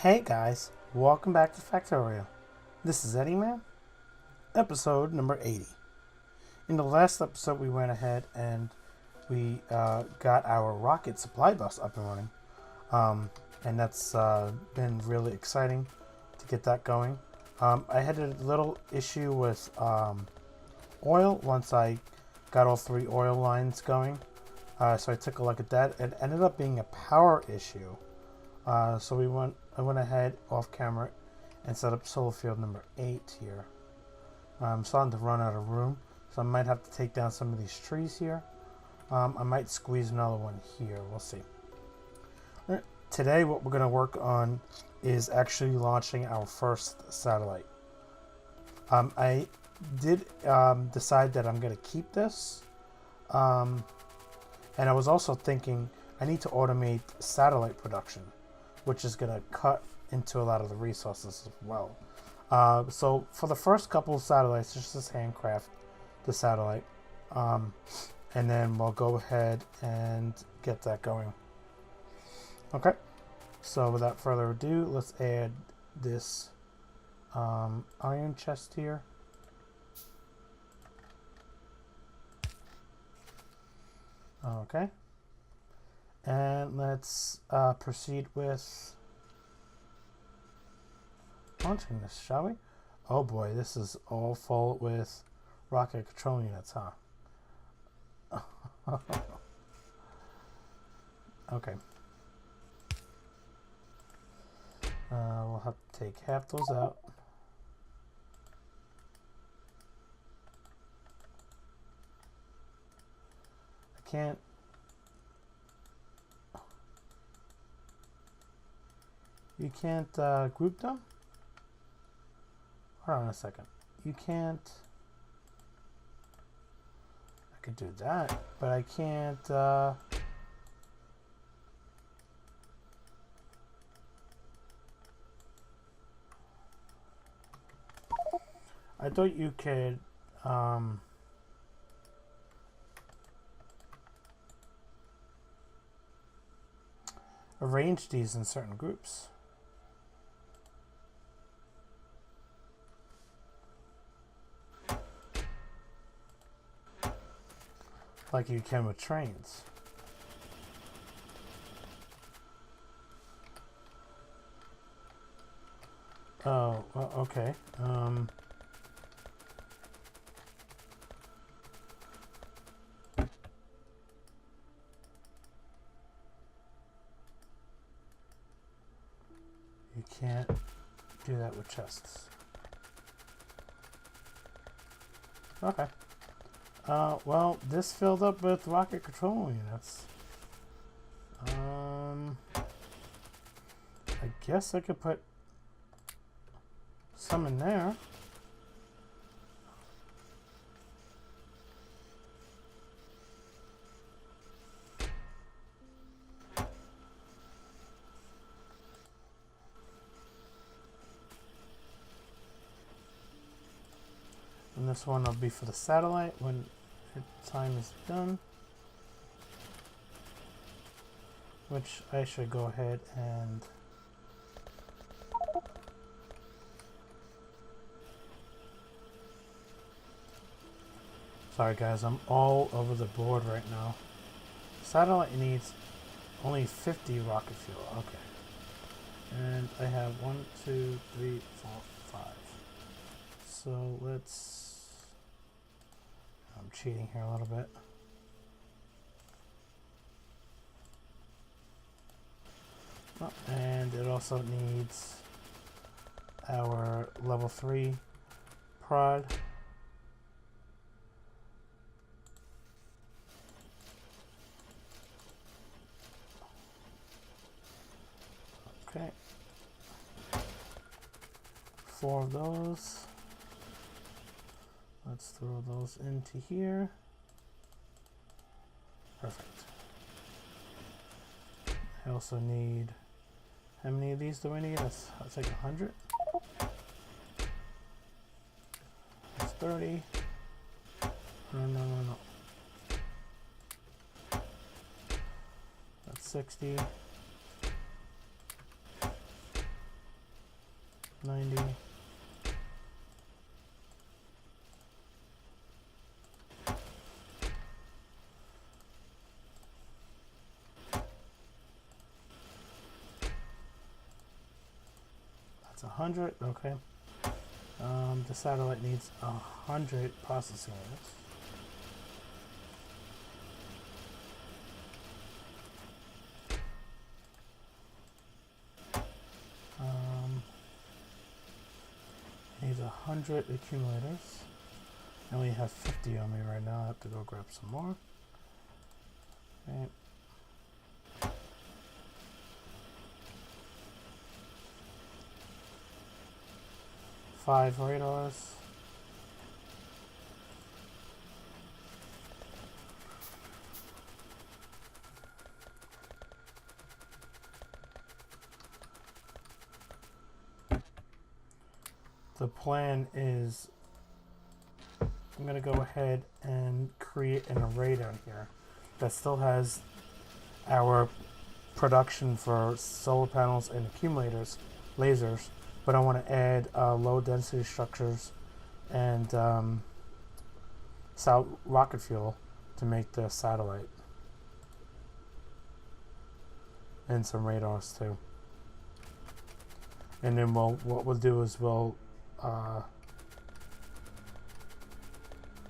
Hey guys, welcome back to Factorio. This is EddieMan, episode number 80. In the last episode, we went ahead and we got our rocket supply bus up and running. And that's been really exciting to get that going. I had a little issue with oil once I got all three oil lines going. So I took a look at that. It ended up being a power issue. So I went ahead off camera and set up solar field number 8 here. I'm starting to run out of room, so I might have to take down some of these trees here. I might squeeze another one here. We'll see. All right. Today, what we're going to work on is actually launching our first satellite. I did decide that I'm going to keep this. And I was also thinking I need to automate satellite production, which is going to cut into a lot of the resources as well. So for the first couple of satellites, just handcraft the satellite. And then we'll go ahead and get that going. Okay. So without further ado, let's add this iron chest here. Okay. And let's proceed with launching this, shall we? Oh boy, this is all full with rocket control units, huh? Okay. We'll have to take half those out. I can't. You can't group them? Hold on a second. You can't. I could do that, but I can't. I thought you could. Arrange these in certain groups. Like you can with trains. Oh, well, okay. You can't do that with chests. Okay. Well, this filled up with rocket control units. I guess I could put some in there. And this one will be for the satellite when time is done. Which I should go ahead and sorry guys, I'm all over the board right now. Satellite needs only 50 rocket fuel. Okay. And I have 1, 2, 3, 4, 5. So let's. I'm cheating here a little bit. Oh, and it also needs our level 3 prod. Okay. 4 of those. Let's throw those into here. Perfect. I also need, how many of these do I need? That's like 100. That's 30. No. That's 60. That's 100. Okay. The satellite needs 100 processing units. Needs 100 accumulators. I only have 50 on me right now. I have to go grab some more. Okay. Five radars. The plan is I'm going to go ahead and create an array down here that still has our production for solar panels and accumulators, lasers, but I want to add low density structures and rocket fuel to make the satellite, and some radars too. And then what we'll do is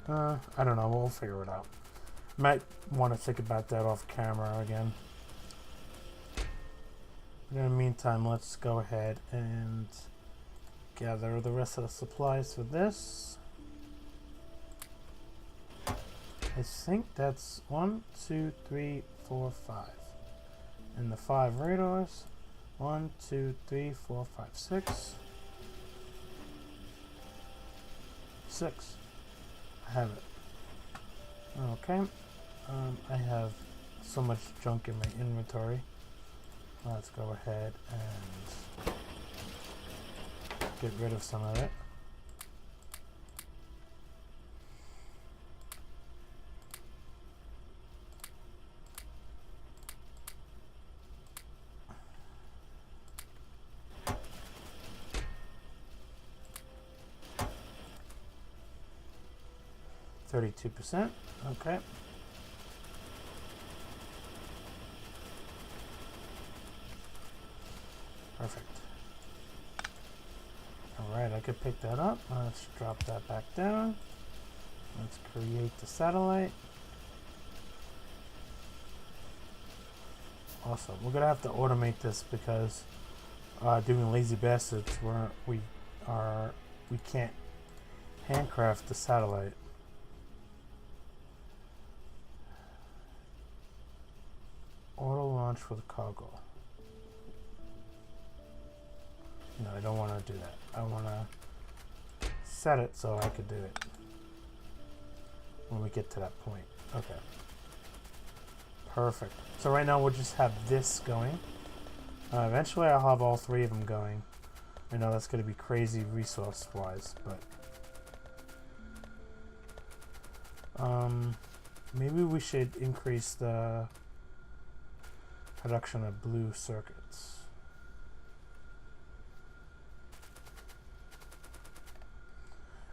I don't know, we'll figure it out. Might want to think about that off camera again. But in the meantime, let's go ahead and gather the rest of the supplies for this. I think that's 1, 2, 3, 4, 5. And the 5 radars. 1, 2, 3, 4, 5, 6. 6. I have it. Okay. I have so much junk in my inventory. Let's go ahead and get rid of some of it. %. Okay. Perfect. Alright, I could pick that up. Let's drop that back down. Let's create the satellite. Awesome. We're gonna have to automate this because doing lazy bastards we can't handcraft the satellite. Auto launch for the cargo. No, I don't want to do that. I want to set it so I could do it when we get to that point. Okay. Perfect. So right now we'll just have this going. Eventually I'll have all 3 of them going. I know that's going to be crazy resource-wise, but maybe we should increase the production of blue circuits.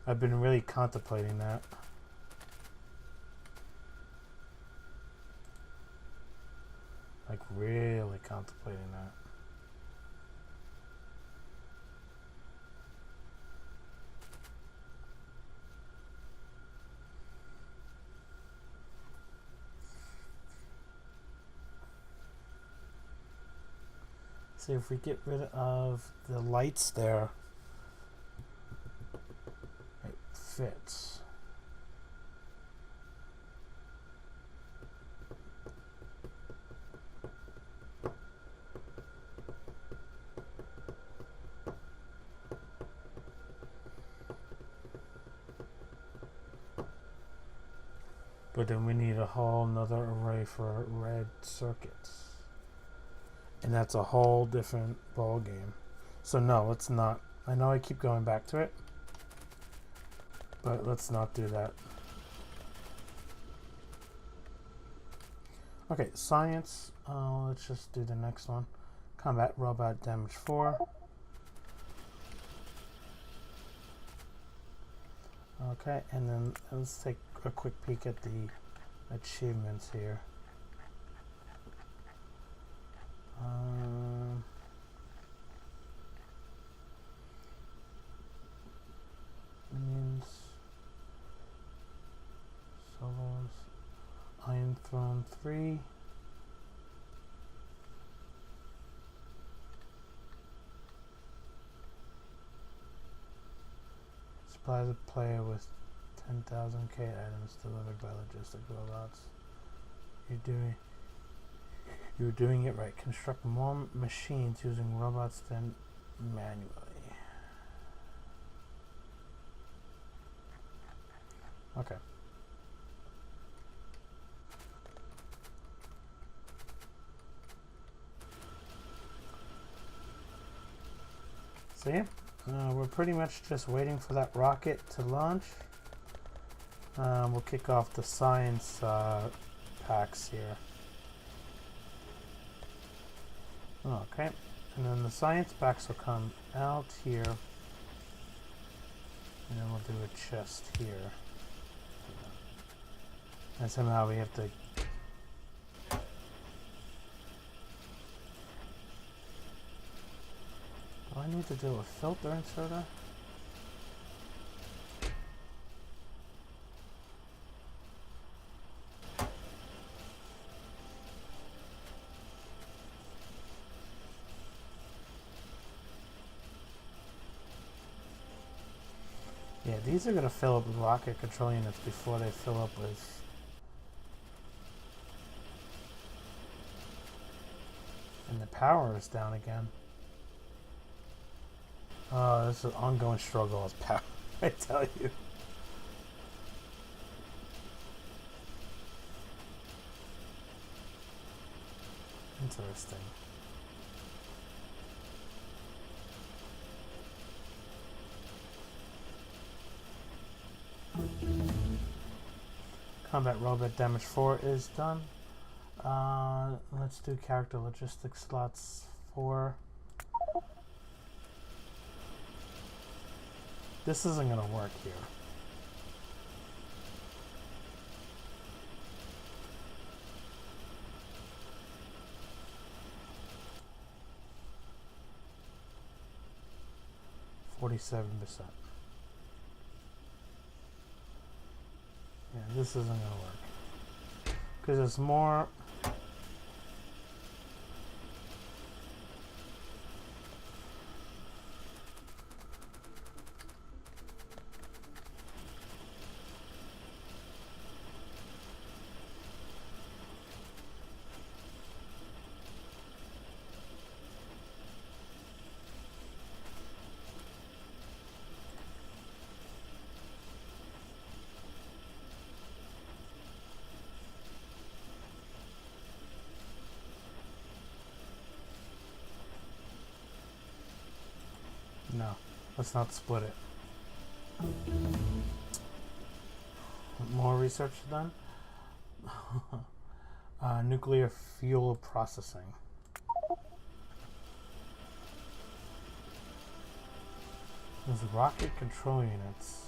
I've been really contemplating that. Like really contemplating that. See if we get rid of the lights there. It fits. But then we need a whole nother array for red circuits. And that's a whole different ball game. So no, let's not. I know I keep going back to it, but let's not do that. Okay, science. Let's just do the next one. Combat robot damage 4. Okay, and then let's take a quick peek at the achievements here. supplies a player with 10,000 items delivered by logistic robots. You're doing it right. Construct more machines using robots than manually. Okay. So yeah, we're pretty much just waiting for that rocket to launch. We'll kick off the science packs here. Okay, and then the science packs will come out here, and then we'll do a chest here. And somehow we have to do I need to do a filter inserter? Yeah, these are going to fill up with rocket control units before they fill up with... And the power is down again. Oh, this is an ongoing struggle with power, I tell you. Interesting. Combat robot damage 4 is done. Let's do character logistics slots 4. This isn't going to work here. %. Yeah, this isn't going to work. Because it's more... No, let's not split it. More research done. Nuclear fuel processing. There's rocket control units.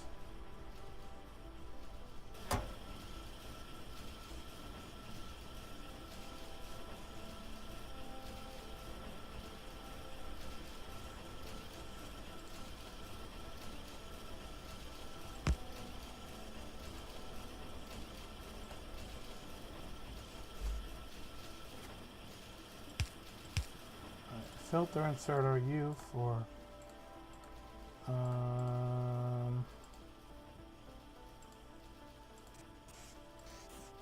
Filter inserter U for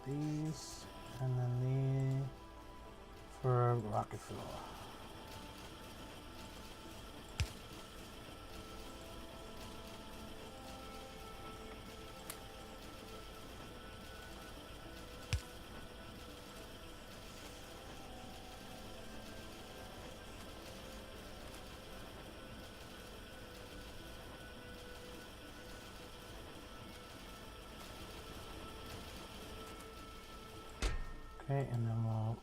these, and then the for rocket fuel. Okay, and then we'll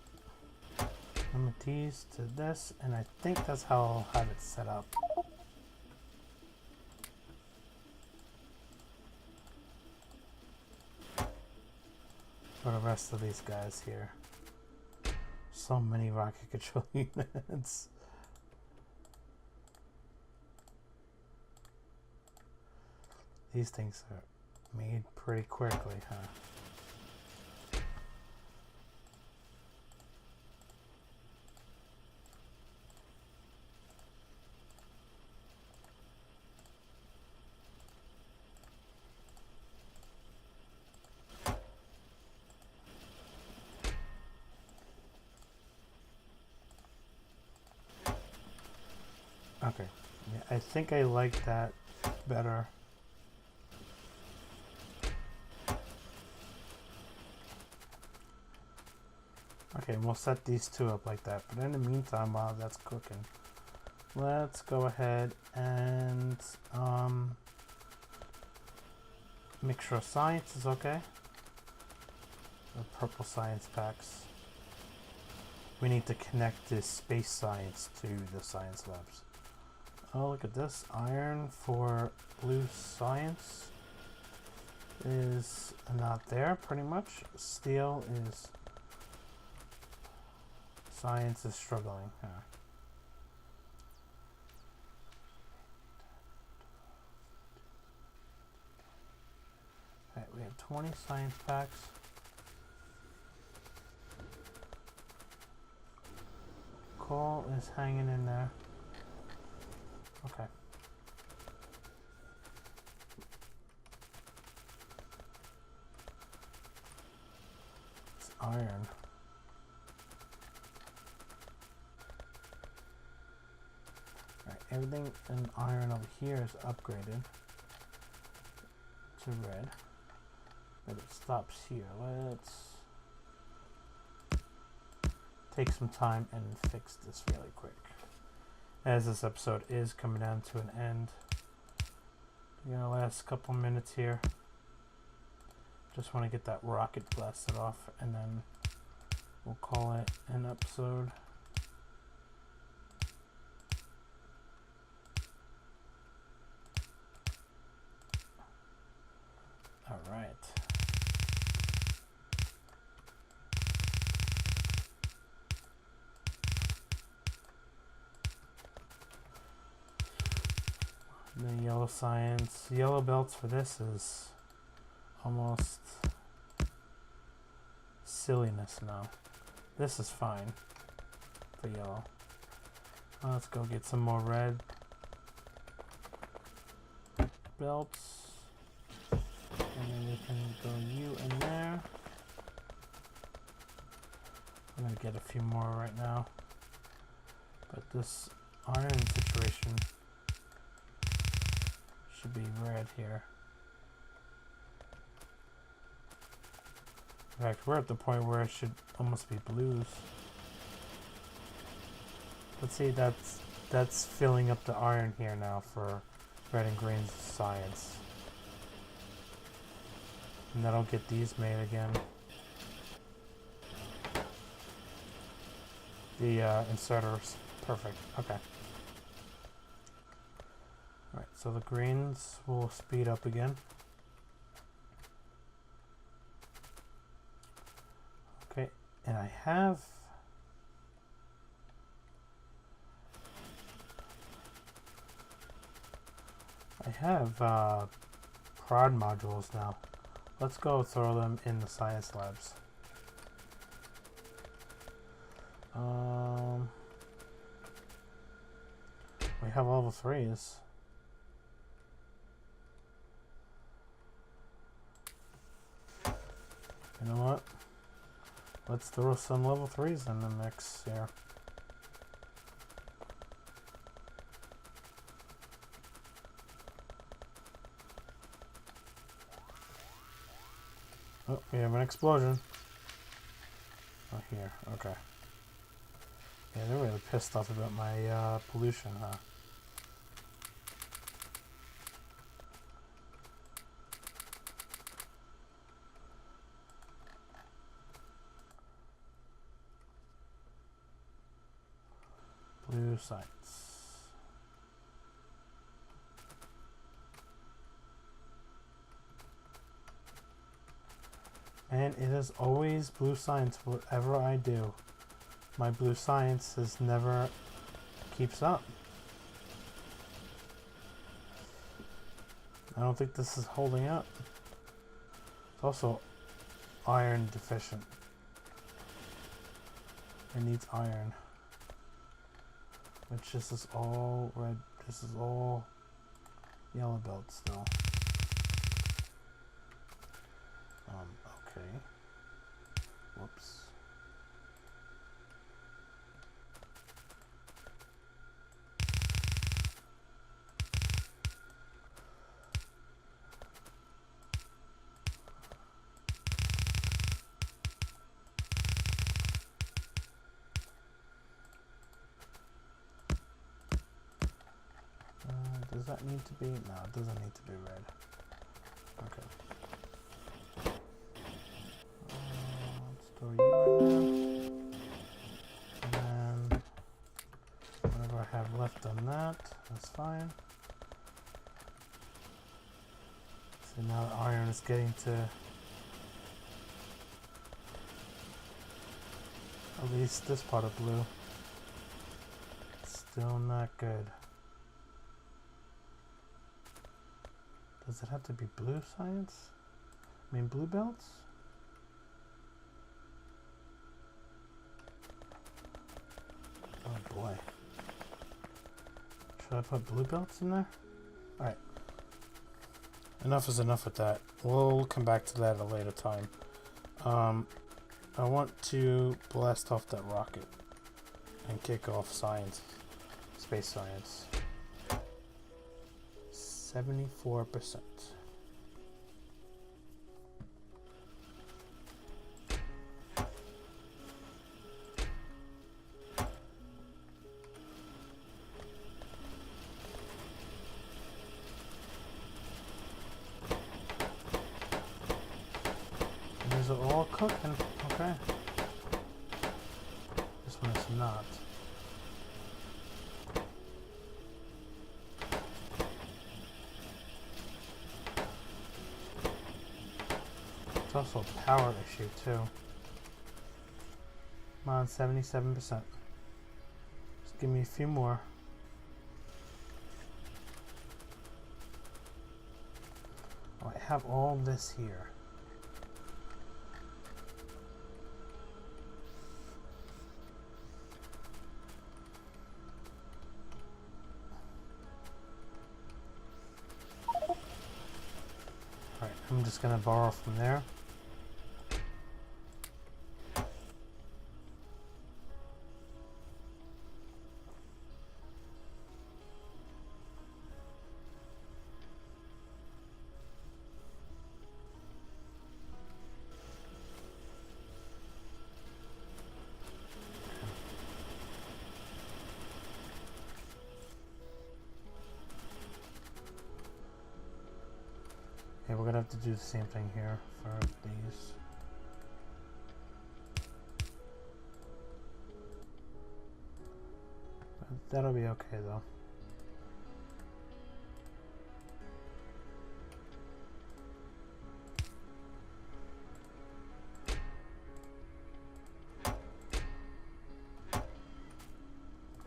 limit these to this, and I think that's how I'll have it set up. For the rest of these guys here. So many rocket control units. These things are made pretty quickly, huh? Okay. Yeah, I think I like that better. Okay, we'll set these two up like that. But in the meantime, while that's cooking, let's go ahead and make sure science is okay. The purple science packs. We need to connect this space science to the science labs. Oh, look at this. Iron for blue science is not there, pretty much. Steel is... Science is struggling. Alright, we have 20 science packs. Coal is hanging in there. Okay. It's iron. Alright, everything in iron over here is upgraded to red. But it stops here. Let's take some time and fix this really quick. As this episode is coming down to an end. You know, last couple minutes here. Just want to get that rocket blasted off and then we'll call it an episode. Alright. The yellow science, yellow belts for this is almost silliness now. This is fine for yellow. Let's go get some more red belts. And then we can go you in there. I'm gonna get a few more right now. But this iron situation should be red here. In fact, we're at the point where it should almost be blues. Let's see, that's filling up the iron here now for red and green science. And that'll get these made again. The inserters. Perfect. Okay. Alright, so the greens will speed up again. Okay, and I have prod modules now. Let's go throw them in the science labs. We have level 3s. You know what? Let's throw some level 3s in the mix here. Oh, we have an explosion. Oh, here. Okay. Yeah, they're really pissed off about my pollution, huh? Blue sites. And it is always blue science, whatever I do. My blue science is never keeps up. I don't think this is holding up. It's also iron deficient. It needs iron. Which this is all red. This is all yellow belt still. Okay. Whoops. that need to be? No, it doesn't need to be red. Okay. Let's throw you in there. And then whatever I have left on that, that's fine. So now the iron is getting to at least this part of blue. Still not good. Does it have to be blue science? I mean blue belts? Oh boy. Should I put blue belts in there? Alright. Enough is enough with that. We'll come back to that at a later time. I want to blast off that rocket and kick off science. Space science. 74%. These are all cooking. Okay. This one is not. It's also a power issue too. I'm on 77%. Just give me a few more. Oh, I have all this here. Alright, I'm just gonna borrow from there. Okay, we're gonna have to do the same thing here for these. But that'll be okay though.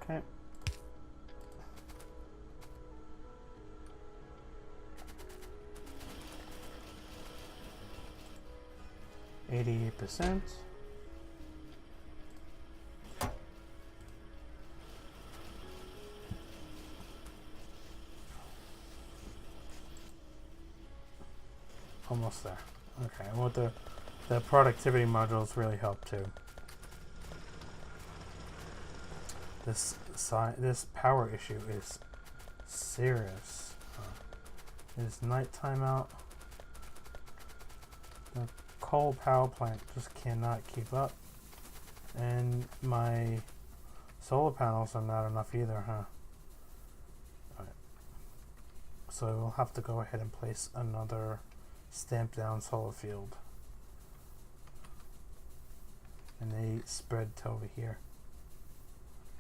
Okay. 88%. Almost there. Okay, well the productivity modules really help too. This power issue is serious. Is nighttime out? The coal power plant just cannot keep up, and my solar panels are not enough either, huh? Alright. So we'll have to go ahead and place another stamped down solar field, and they spread to over here.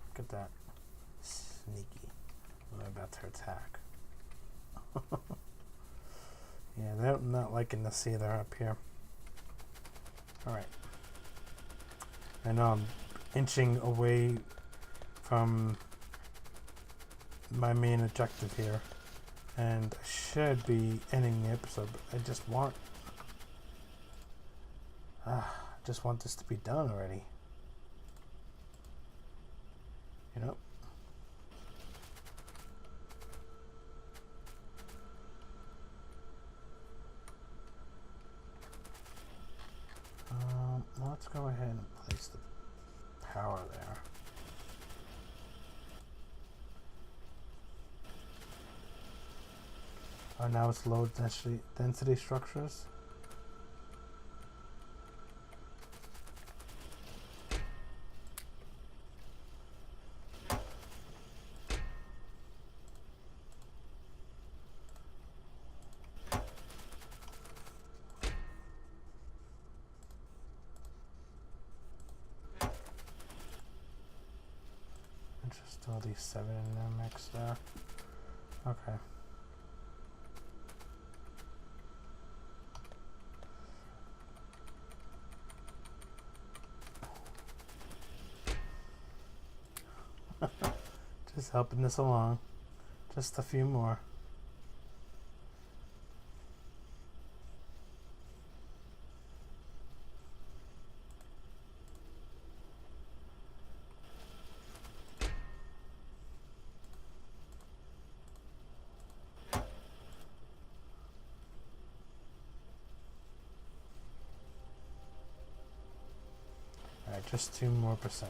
Look at that. Sneaky. They're about to attack. Yeah, they're not liking this either up here. Alright. I know I'm inching away from my main objective here, and I should be ending the episode, but I just want this to be done already. You know? Let's go ahead and place the power there. Oh, now it's low density structures. Just throw these 7 in there mix there. Okay. Just helping this along. Just a few more. Alright, just 2 more %.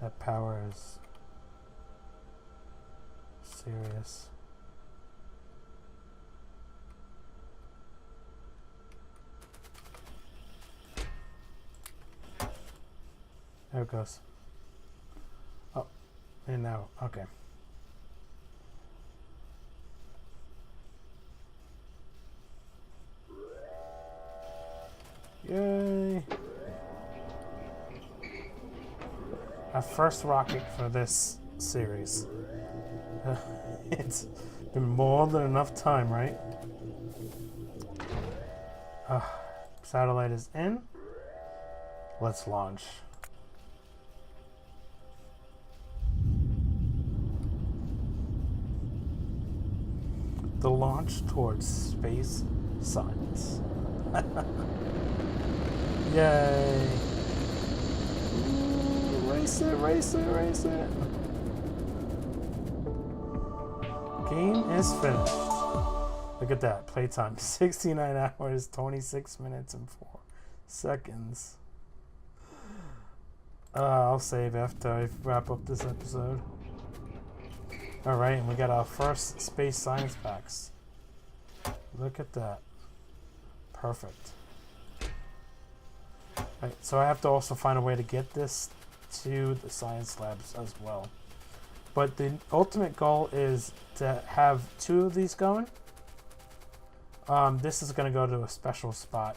That power is serious. There it goes. Oh, and now, okay. Yay! Our first rocket for this series. It's been more than enough time, right? Satellite is in. Let's launch. The launch towards space science. Yay! Race it, race it, race it. Game is finished. Look at that. Playtime 69 hours, 26 minutes, and 4 seconds. I'll save after I wrap up this episode. Alright, and we got our first space science packs. Look at that. Perfect. Right, so I have to also find a way to get this to the science labs as well. But the ultimate goal is to have 2 of these going. This is going to go to a special spot.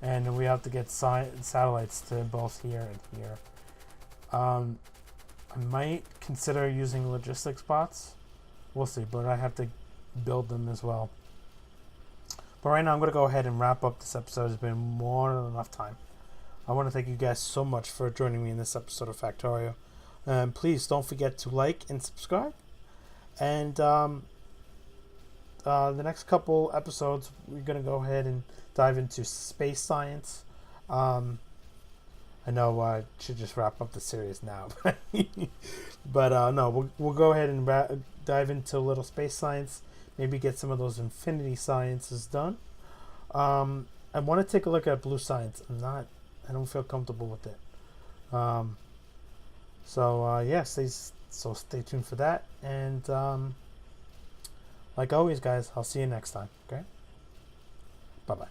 And we have to get satellites to both here and here. I might consider using logistics bots. We'll see, but I have to build them as well. But right now I'm going to go ahead and wrap up this episode. It's been more than enough time. I want to thank you guys so much for joining me in this episode of Factorio. Please don't forget to like and subscribe. And the next couple episodes, we're going to go ahead and dive into space science. I know I should just wrap up the series now. But no, we'll go ahead and dive into a little space science. Maybe get some of those infinity sciences done. I want to take a look at blue science. I don't feel comfortable with it. Yeah, stay tuned for that. And like always, guys, I'll see you next time. Okay? Bye-bye.